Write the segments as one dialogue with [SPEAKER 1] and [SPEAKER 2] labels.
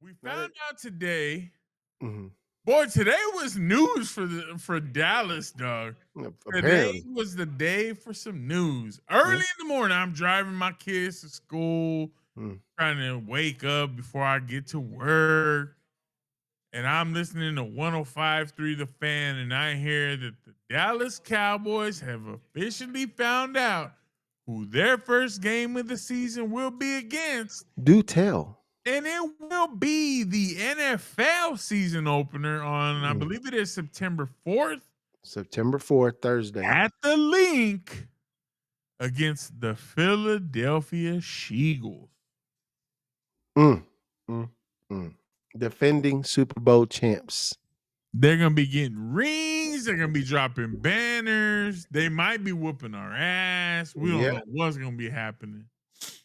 [SPEAKER 1] We
[SPEAKER 2] Now that
[SPEAKER 1] found out today,
[SPEAKER 2] mhm.
[SPEAKER 1] boy. Today was news for Dallas, dog. Today
[SPEAKER 2] Apparently.
[SPEAKER 1] was the day for some news. Early
[SPEAKER 2] Yeah.
[SPEAKER 1] in the morning, I'm driving my kids to school,
[SPEAKER 2] Mm.
[SPEAKER 1] trying to wake up before I get to work. And I'm listening to 105.3 The Fan, and I hear that the Dallas Cowboys have officially found out who their first game of the season will be against.
[SPEAKER 2] Do tell.
[SPEAKER 1] And it will be the NFL season opener on, I
[SPEAKER 2] Mm.
[SPEAKER 1] believe it is September 4th
[SPEAKER 2] September 4th, Thursday.
[SPEAKER 1] at the Link against the Philadelphia Eagles.
[SPEAKER 2] Mm. Mm. Mm. Defending Super Bowl champs.
[SPEAKER 1] They're gonna be getting rings. They're gonna be dropping banners. They might be whooping our ass. We don't
[SPEAKER 2] Yeah.
[SPEAKER 1] know what's gonna be happening,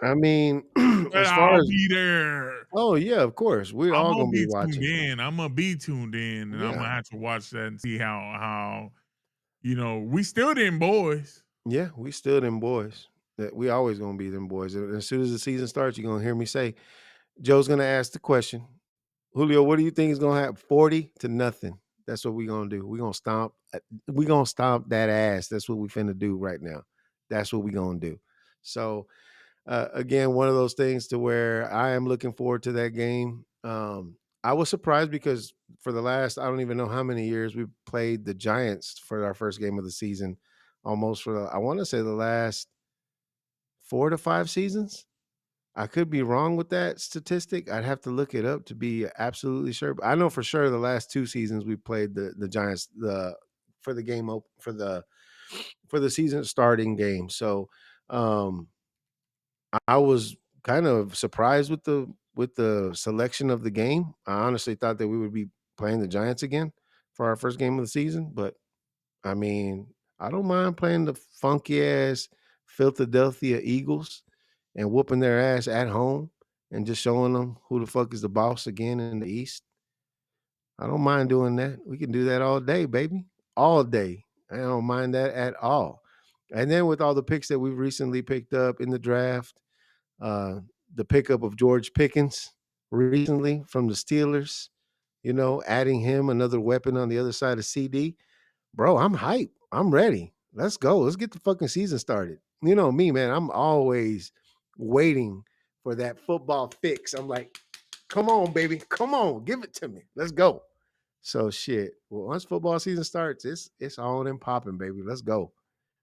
[SPEAKER 2] I mean,
[SPEAKER 1] but
[SPEAKER 2] as far
[SPEAKER 1] I'll
[SPEAKER 2] as
[SPEAKER 1] be there.
[SPEAKER 2] oh yeah, of course. We're
[SPEAKER 1] I'm
[SPEAKER 2] all
[SPEAKER 1] gonna
[SPEAKER 2] gonna be
[SPEAKER 1] be tuned
[SPEAKER 2] watching.
[SPEAKER 1] in. I'm gonna be tuned in, and I'm
[SPEAKER 2] Yeah.
[SPEAKER 1] gonna have to watch that and see how we still them boys.
[SPEAKER 2] Yeah, we still them boys. That we always gonna be them boys. And as soon as the season starts, you're gonna hear me say, Joe's gonna ask the question, Julio, what do you think is gonna happen? 40 to nothing. That's what we're gonna do. We're gonna stomp that ass. That's what we finna do right now. That's what we're gonna do. So again, one of those things to where I am looking forward to that game. I was surprised because for the last, I don't even know how many years we played the Giants for our first game of the season, almost for I want to say the last 4 to 5 seasons. I could be wrong with that statistic. I'd have to look it up to be absolutely sure. But I know for sure the last 2 seasons we played the Giants for the game for the season starting game. So um I was kind of surprised with the selection of the game. I honestly thought that we would be playing the Giants again for our first game of the season, but I mean, I don't mind playing the funky ass Philadelphia Eagles and whooping their ass at home and just showing them who the fuck is the boss again in the East. I don't mind doing that. We can do that all day, baby. All day. I don't mind that at all. And then with all the picks that we've recently picked up in the draft, uh, the pickup of George Pickens recently from the Steelers, adding him another weapon on the other side of CD. Bro, I'm hyped. I'm ready. Let's go. Let's get the fucking season started. You know me, man. I'm always waiting for that football fix. I'm like, come on, baby. Come on. Give it to me. Let's go. So shit. Well, once football season starts, it's on and popping, baby. Let's go.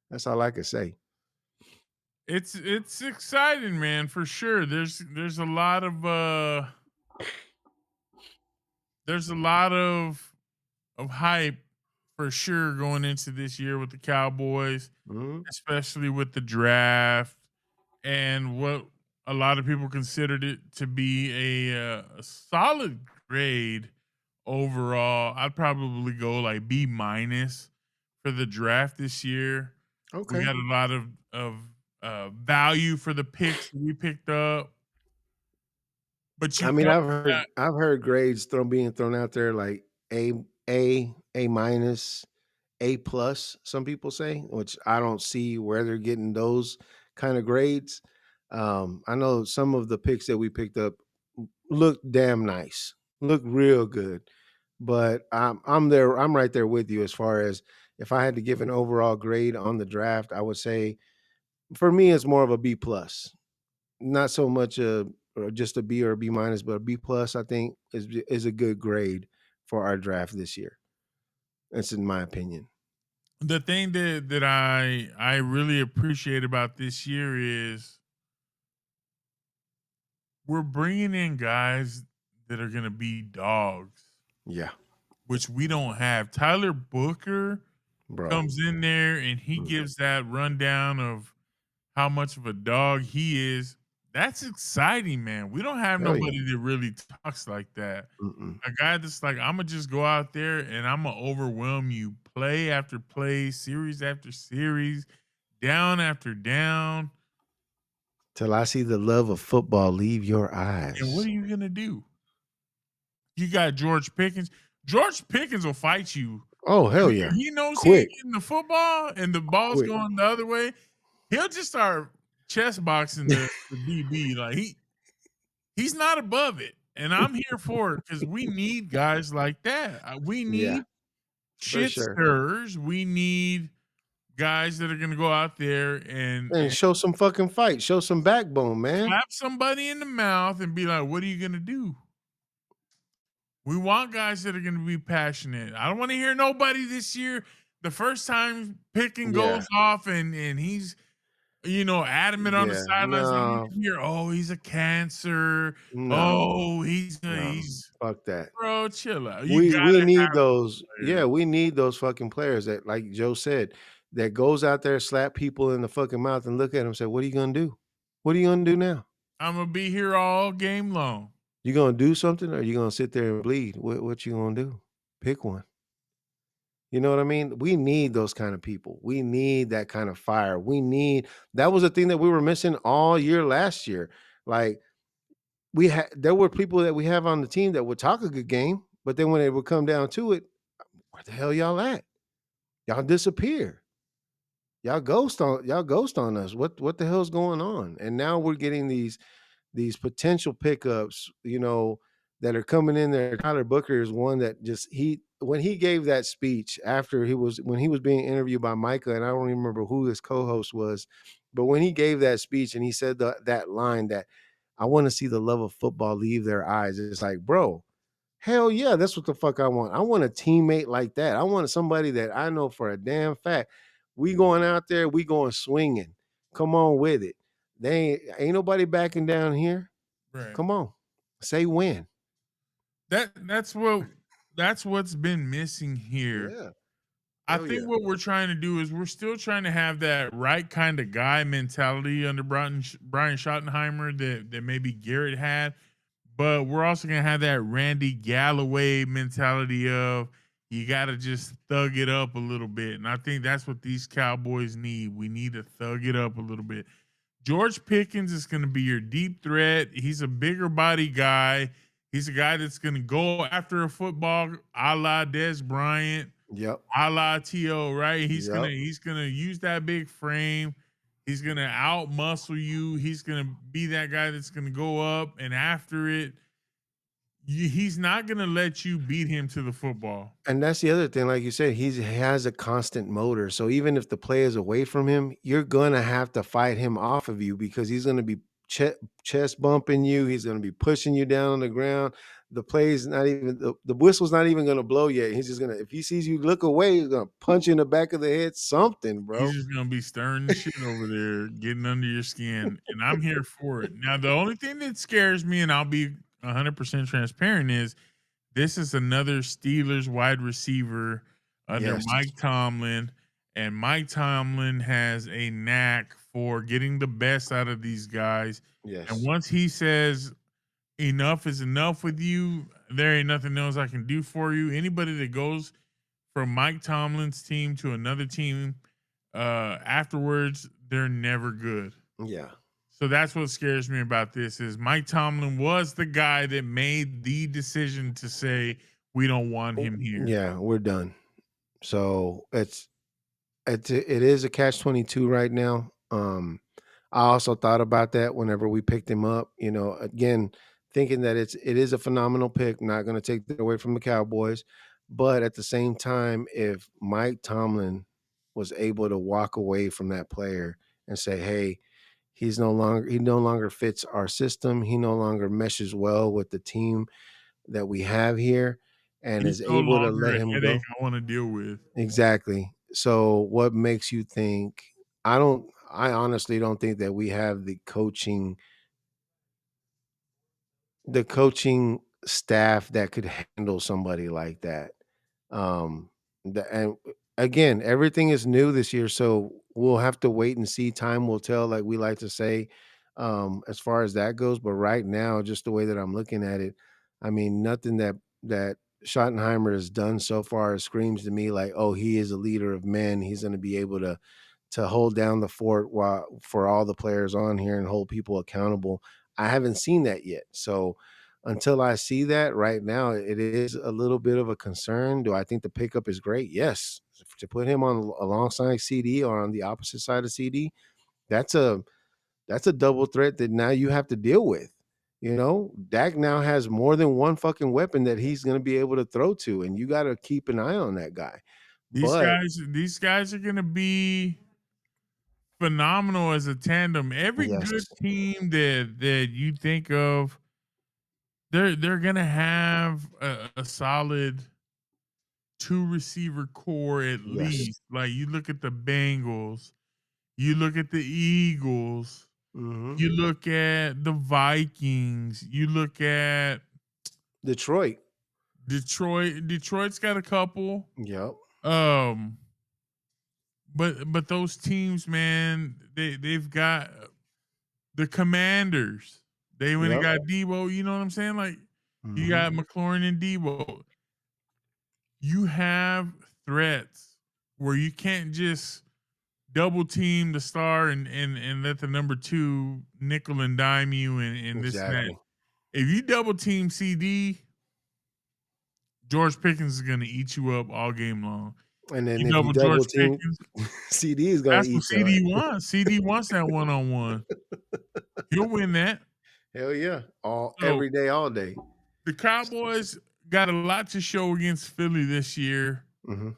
[SPEAKER 2] That's all I can say.
[SPEAKER 1] It's exciting, man, for sure. There's a lot of there's a lot of hype for sure going into this year with the Cowboys,
[SPEAKER 2] Mhm.
[SPEAKER 1] especially with the draft and what a lot of people considered it to be a solid grade overall. I'd probably go like B minus for the draft this year. We
[SPEAKER 2] Okay.
[SPEAKER 1] got a lot of value for the picks that we picked up, but you
[SPEAKER 2] I mean,
[SPEAKER 1] couple that.
[SPEAKER 2] I've heard grades being thrown out there like A minus, A plus, some people say, which I don't see where they're getting those kind of grades. I know some of the picks that we picked up look damn nice, look real good, but I'm there. I'm right there with you as far as if I had to give an overall grade on the draft, I would say for me it's more of a B plus, not so much a or just a B or a B minus, but a B plus. I think is a good grade for our draft this year. That's in my opinion.
[SPEAKER 1] The thing that I really appreciate about this year is we're bringing in guys that are gonna be dogs,
[SPEAKER 2] Yeah,
[SPEAKER 1] which we don't have. Tyler Booker
[SPEAKER 2] bro.
[SPEAKER 1] comes in there and he
[SPEAKER 2] Mm.
[SPEAKER 1] gives that rundown of how much of a dog he is. That's exciting, man. We don't have
[SPEAKER 2] Hell yeah.
[SPEAKER 1] nobody that really talks like that.
[SPEAKER 2] Mm-mm.
[SPEAKER 1] A guy that's like, I'm gonna just go out there and I'm gonna overwhelm you play after play, series after series, down after down.
[SPEAKER 2] Till I see the love of football leave your
[SPEAKER 1] And what
[SPEAKER 2] eyes.
[SPEAKER 1] are you gonna do? You got George Pickens. George Pickens will fight you.
[SPEAKER 2] Oh hell
[SPEAKER 1] If
[SPEAKER 2] yeah,
[SPEAKER 1] he knows he ain't
[SPEAKER 2] quick,
[SPEAKER 1] getting the football and the ball's
[SPEAKER 2] quick.
[SPEAKER 1] going the other way, he'll just start chest boxing the DB. Like he's not above it. and I'm here for it because we need guys like that. We
[SPEAKER 2] Yeah,
[SPEAKER 1] need
[SPEAKER 2] for
[SPEAKER 1] shit
[SPEAKER 2] sure.
[SPEAKER 1] stirrers. We need guys that are gonna go out there
[SPEAKER 2] And
[SPEAKER 1] and
[SPEAKER 2] show some fucking fight, show some backbone, man.
[SPEAKER 1] slap somebody in the mouth and be like, "What are you gonna do?" We want guys that are gonna be passionate. I don't wanna hear nobody this year, the first time Picking
[SPEAKER 2] Yeah,
[SPEAKER 1] goes off and he's, adamant on the
[SPEAKER 2] yeah.
[SPEAKER 1] sidelines, I don't
[SPEAKER 2] No,
[SPEAKER 1] wanna hear, "Oh, he's a cancer.
[SPEAKER 2] no,
[SPEAKER 1] Oh,
[SPEAKER 2] no.
[SPEAKER 1] he's"
[SPEAKER 2] Fuck that.
[SPEAKER 1] bro, chill out. You
[SPEAKER 2] We
[SPEAKER 1] gotta
[SPEAKER 2] need
[SPEAKER 1] have
[SPEAKER 2] those. Yeah,
[SPEAKER 1] players.
[SPEAKER 2] we need those fucking players that, like Joe said, that goes out there, slap people in the fucking mouth, and look at them and say, "What are you gonna do? What are you gonna do now?
[SPEAKER 1] Imma be here all game long.
[SPEAKER 2] You gonna do something, or you gonna sit there and bleed? What you gonna do? Pick one." You know what I mean? We need those kind of people. We need that kind of fire. We need that was the thing that we were missing all year last year. Like we had there were people that we have on the team that would talk a good game, but then when it would come down to it, where the hell y'all at? Y'all disappear. Y'all ghost on us. What the hell's going on? And now we're getting these potential pickups, that are coming in there. Tyler Booker is one that just he when he gave that speech after when he was being interviewed by Micah, and I don't even remember who his co-host was, but when he gave that speech and he said that line that I want to see the love of football leave their eyes. It's like, bro, hell yeah, that's what the fuck I want. I want a teammate like that. I want somebody that I know for a damn fact. We going out there, we going swinging. Come on with it. They ain't nobody backing down here.
[SPEAKER 1] Right.
[SPEAKER 2] Come on. Say when.
[SPEAKER 1] That's what's been missing here.
[SPEAKER 2] Yeah.
[SPEAKER 1] I
[SPEAKER 2] Hell
[SPEAKER 1] think
[SPEAKER 2] yeah.
[SPEAKER 1] what we're trying to do is we're still trying to have that right kind of guy mentality under Brian Schottenheimer that maybe Garrett had, but we're also gonna have that Randy Galloway mentality of you got to just thug it up a little bit, and I think that's what these Cowboys need. We need to thug it up a little bit. George Pickens is going to be your deep threat. He's a bigger body guy. He's a guy that's going to go after a football, a la Des Bryant,
[SPEAKER 2] Yep.
[SPEAKER 1] a la To. Right?
[SPEAKER 2] Yep.
[SPEAKER 1] He's gonna use that big frame. He's gonna out muscle you. He's gonna be that guy that's gonna go up and after it. He's not gonna let you beat him to the football.
[SPEAKER 2] And that's the other thing, like you said, he has a constant motor. So even if the play is away from him, you're gonna have to fight him off of you because he's gonna be chest bumping you. He's gonna be pushing you down on the ground. The play's not even the whistle's not even gonna blow yet. He's just gonna if he sees you look away, he's gonna punch you in the back of the head. Something,
[SPEAKER 1] He's
[SPEAKER 2] bro.
[SPEAKER 1] just gonna be stirring the shit over there, getting under your skin, and I'm here for it. Now, the only thing that scares me, and I'll be 100% transparent, is this is another Steelers wide receiver under
[SPEAKER 2] Yes.
[SPEAKER 1] Mike Tomlin, and Mike Tomlin has a knack for getting the best out of these guys. And
[SPEAKER 2] Yes.
[SPEAKER 1] once he says enough is enough with you, there ain't nothing else I can do for you. Anybody that goes from Mike Tomlin's team to another team afterwards, they're never good.
[SPEAKER 2] Yeah.
[SPEAKER 1] So that's what scares me about this is Mike Tomlin was the guy that made the decision to say we don't want him here.
[SPEAKER 2] Yeah, we're done. So it is a catch 22 right now. I also thought about that whenever we picked him up, again, thinking that it is a phenomenal pick, not going to take that away from the Cowboys, but at the same time, if Mike Tomlin was able to walk away from that player and say, "Hey, he no longer fits our system. He no longer meshes well with the team that we have here," and
[SPEAKER 1] He's
[SPEAKER 2] is
[SPEAKER 1] no
[SPEAKER 2] able to
[SPEAKER 1] longer
[SPEAKER 2] let
[SPEAKER 1] a
[SPEAKER 2] him
[SPEAKER 1] headache
[SPEAKER 2] go.
[SPEAKER 1] I want to deal with.
[SPEAKER 2] Exactly. So what makes you think I honestly don't think that we have the coaching staff that could handle somebody like that. And again, everything is new this year, so we'll have to wait and see. Time will tell, like we like to say, as far as that goes. But right now, just the way that I'm looking at it, I mean, nothing that Schottenheimer has done so far screams to me like, oh, he is a leader of men. He's going to be able to hold down the fort while for all the players on here and hold people accountable. I haven't seen that yet. So until I see that right now, it is a little bit of a concern. Do I think the pickup is great? Yes. To put him on alongside CD or on the opposite side of CD, that's a double threat that now you have to deal with. You know, Dak now has more than one fucking weapon that he's gonna be able to throw to, and you gotta keep an eye on that guy.
[SPEAKER 1] These
[SPEAKER 2] But
[SPEAKER 1] guys, these guys are gonna be phenomenal as a tandem. Every good
[SPEAKER 2] yes,
[SPEAKER 1] team that you think of, they're gonna have a solid two receiver core at
[SPEAKER 2] yes.
[SPEAKER 1] least. Like you look at the Bengals, you look at the Eagles,
[SPEAKER 2] Mhm.
[SPEAKER 1] you look at the Vikings, you look at
[SPEAKER 2] Detroit.
[SPEAKER 1] Detroit. Detroit's got a couple.
[SPEAKER 2] Yep,
[SPEAKER 1] Um, but those teams, man, they've got the Commanders. They went and
[SPEAKER 2] yep.
[SPEAKER 1] got Debo. You know what I'm saying? Like you
[SPEAKER 2] Mhm.
[SPEAKER 1] got McLaurin and Debo. You have threats where you can't just double team the star and let the number two nickel and dime you and this and that.
[SPEAKER 2] Exactly.
[SPEAKER 1] If you double team CD, George Pickens is gonna eat you up all game long.
[SPEAKER 2] And then
[SPEAKER 1] You
[SPEAKER 2] if you
[SPEAKER 1] double George
[SPEAKER 2] double team,
[SPEAKER 1] Pickens,
[SPEAKER 2] CD is gonna
[SPEAKER 1] that's what
[SPEAKER 2] eat your
[SPEAKER 1] CD wants. CD wants that one on one. He'll win that.
[SPEAKER 2] hell yeah. All
[SPEAKER 1] So
[SPEAKER 2] every day, all day.
[SPEAKER 1] the Cowboys got a lot to show against Philly this year.
[SPEAKER 2] Mhm.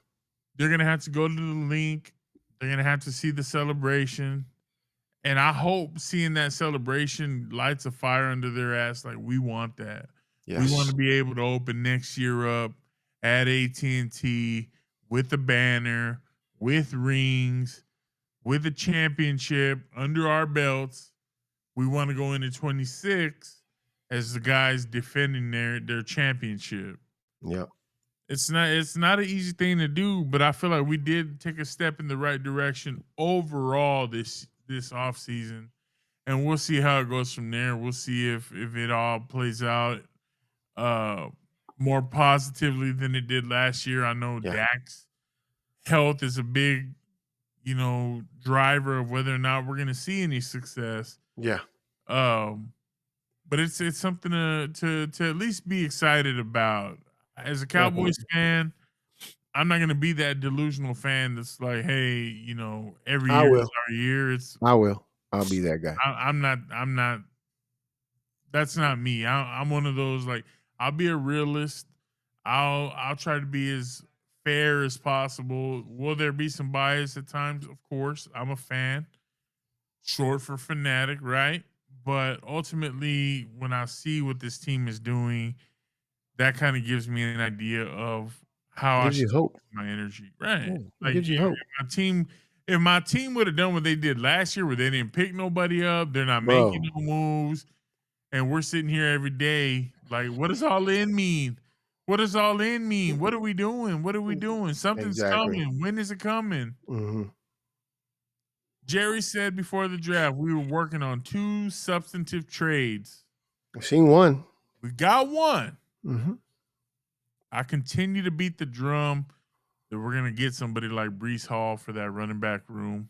[SPEAKER 1] They're gonna have to go to the link. They're gonna have to see the celebration. And I hope seeing that celebration lights a fire under their ass. Like we want that. We want
[SPEAKER 2] Yes.
[SPEAKER 1] to be able to open next year up at AT&T with a banner, with rings, with a championship under our belts. We want to go into 26 as the guys defending their championship.
[SPEAKER 2] Yep.
[SPEAKER 1] It's not an easy thing to do, but I feel like we did take a step in the right direction overall this off season, and we'll see how it goes from there. We'll see if it all plays out uh more positively than it did last year. I know
[SPEAKER 2] Yeah.
[SPEAKER 1] Dak's health is a big, driver of whether or not we're going to see any success.
[SPEAKER 2] Yeah.
[SPEAKER 1] Um but it's something to at least be excited about. As a Cowboys
[SPEAKER 2] Definitely.
[SPEAKER 1] fan, I'm not gonna be that delusional fan that's like, hey, every
[SPEAKER 2] I
[SPEAKER 1] year is
[SPEAKER 2] will.
[SPEAKER 1] our year. It's
[SPEAKER 2] I will. I'll be that guy.
[SPEAKER 1] I'm not. That's not me. I'm one of those like I'll be a realist. I'll try to be as fair as possible. Will there be some bias at times? Of course, I'm a fan. Short for fanatic, right? But ultimately, when I see what this team is doing, that kind of gives me an idea of how I
[SPEAKER 2] Gives
[SPEAKER 1] should
[SPEAKER 2] you hope.
[SPEAKER 1] focus my energy. Right.
[SPEAKER 2] Yeah, it
[SPEAKER 1] Like
[SPEAKER 2] gives you hope.
[SPEAKER 1] if my team would have done what they did last year where they didn't pick nobody up, they're not making
[SPEAKER 2] Bro,
[SPEAKER 1] no moves, and we're sitting here every day, like, what does all in mean? What does all in mean? What are we doing? What are we doing? Something's
[SPEAKER 2] exactly.
[SPEAKER 1] coming. When is it coming?
[SPEAKER 2] Mhm.
[SPEAKER 1] Jerry said before the draft, we were working on two substantive trades.
[SPEAKER 2] I've seen one.
[SPEAKER 1] We got one.
[SPEAKER 2] Mhm.
[SPEAKER 1] I continue to beat the drum that we're gonna get somebody like Brees Hall for that running back room.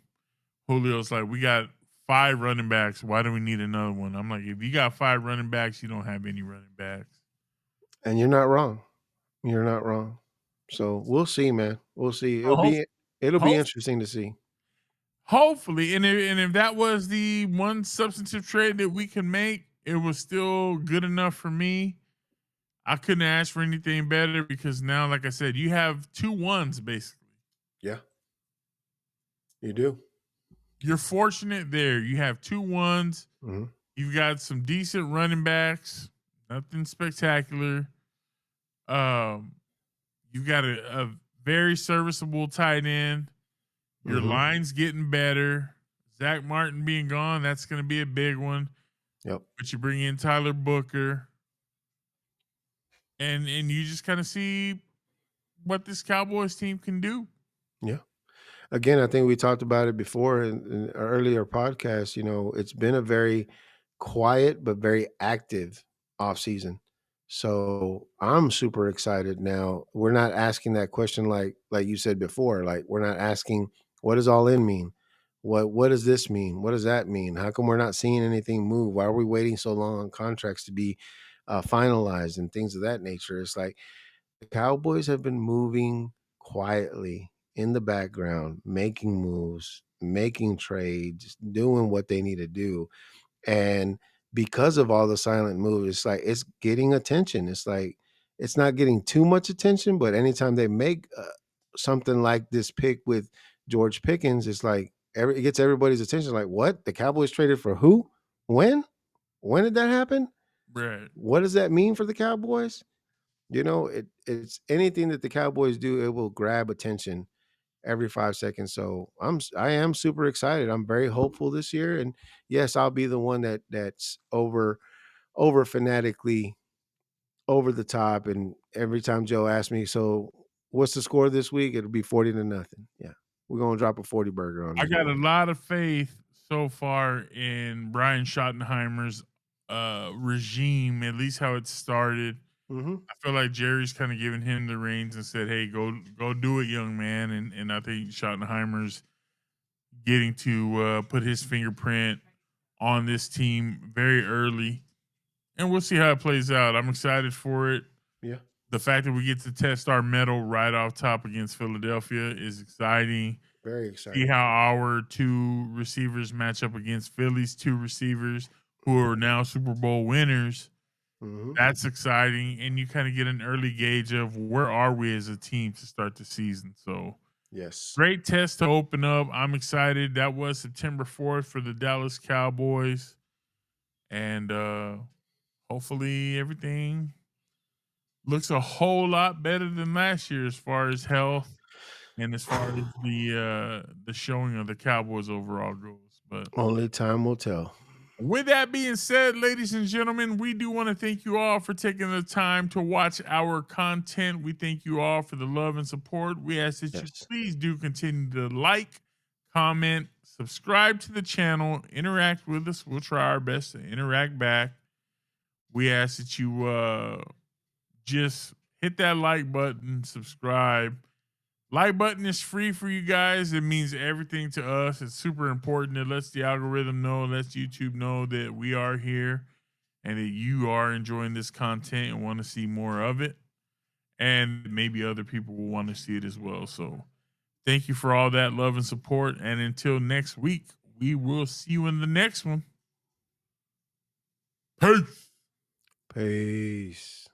[SPEAKER 1] Julio's like, we got five running backs. Why do we need another one? I'm like, if you got five running backs, you don't have any running backs.
[SPEAKER 2] And you're not wrong. You're not wrong. So, we'll see, man. We'll see.
[SPEAKER 1] So
[SPEAKER 2] It'll be
[SPEAKER 1] hope,
[SPEAKER 2] interesting to see.
[SPEAKER 1] hopefully, and if that was the one substantive trade that we can make, it was still good enough for me. I couldn't ask for anything better because now, like I said, you have two ones basically.
[SPEAKER 2] Yeah, you do.
[SPEAKER 1] You're fortunate there. You have two ones.
[SPEAKER 2] Mhm.
[SPEAKER 1] You've got some decent running backs, nothing spectacular. Um, you've got a very serviceable tight end. Your
[SPEAKER 2] Mhm.
[SPEAKER 1] line's getting better. Zach Martin being gone, that's going to be a big one.
[SPEAKER 2] Yep.
[SPEAKER 1] But you bring in Tyler Booker, and you just kind of see what this Cowboys team can do.
[SPEAKER 2] Yeah. Again, I think we talked about it before in an earlier podcast. You know, it's been a very quiet but very active off season. So I'm super excited now. We're not asking that question like you said before. Like we're not asking what does all in mean? What does this mean? What does that mean? How come we're not seeing anything move? Why are we waiting so long on contracts to be finalized and things of that nature? It's like the Cowboys have been moving quietly in the background, making moves, making trades, doing what they need to do. And because of all the silent moves, it's like it's getting attention. It's like it's not getting too much attention, but anytime they make something like this pick with George Pickens, it's like it gets everybody's attention. Like, what? The Cowboys traded for who? When? When did that happen?
[SPEAKER 1] Right.
[SPEAKER 2] What does that mean for the Cowboys? It's anything that the Cowboys do, it will grab attention every 5 seconds. So I am super excited. I'm very hopeful this year, and yes, I'll be the one that's over fanatically over the top. And every time Joe asks me, so what's the score this week? It'll be 40-0. Yeah, we're gonna drop a 40 burger on
[SPEAKER 1] I
[SPEAKER 2] these
[SPEAKER 1] got a
[SPEAKER 2] boys.
[SPEAKER 1] lot of faith so far in Brian Schottenheimer's regime, at least how it started.
[SPEAKER 2] Hmm.
[SPEAKER 1] I feel like Jerry's kind of giving him the reins and said, "Hey, go do it, young man." And I think Schottenheimer's getting to put his fingerprint on this team very early, and we'll see how it plays out. I'm excited for it.
[SPEAKER 2] Yeah,
[SPEAKER 1] The fact that we get to test our metal right off top against Philadelphia is exciting.
[SPEAKER 2] very
[SPEAKER 1] See
[SPEAKER 2] exciting.
[SPEAKER 1] how our two receivers match up against Philly's two receivers who are now Super Bowl winners.
[SPEAKER 2] Hmm.
[SPEAKER 1] That's exciting, and you kind of get an early gauge of where are we as a team to start the season. So
[SPEAKER 2] Yes.
[SPEAKER 1] great test to open up. I'm excited. That was September 4th for the Dallas Cowboys, and hopefully everything looks a whole lot better than last year as far as health and as far as the showing of the Cowboys overall goes. But
[SPEAKER 2] Only time will tell.
[SPEAKER 1] with that being said, ladies and gentlemen, we do want to thank you all for taking the time to watch our content. We thank you all for the love and support. We ask that you
[SPEAKER 2] Yes.
[SPEAKER 1] please do continue to like, comment, subscribe to the channel, interact with us. We'll try our best to interact back. We ask that you just hit that like button, subscribe. Like button is free for you guys. It means everything to us. It's super important. It lets the algorithm know, lets YouTube know that we are here and that you are enjoying this content and want to see more of it. And maybe other people will want to see it as well. So thank you for all that love and support. And until next week, we will see you in the next one. Peace.
[SPEAKER 2] Peace.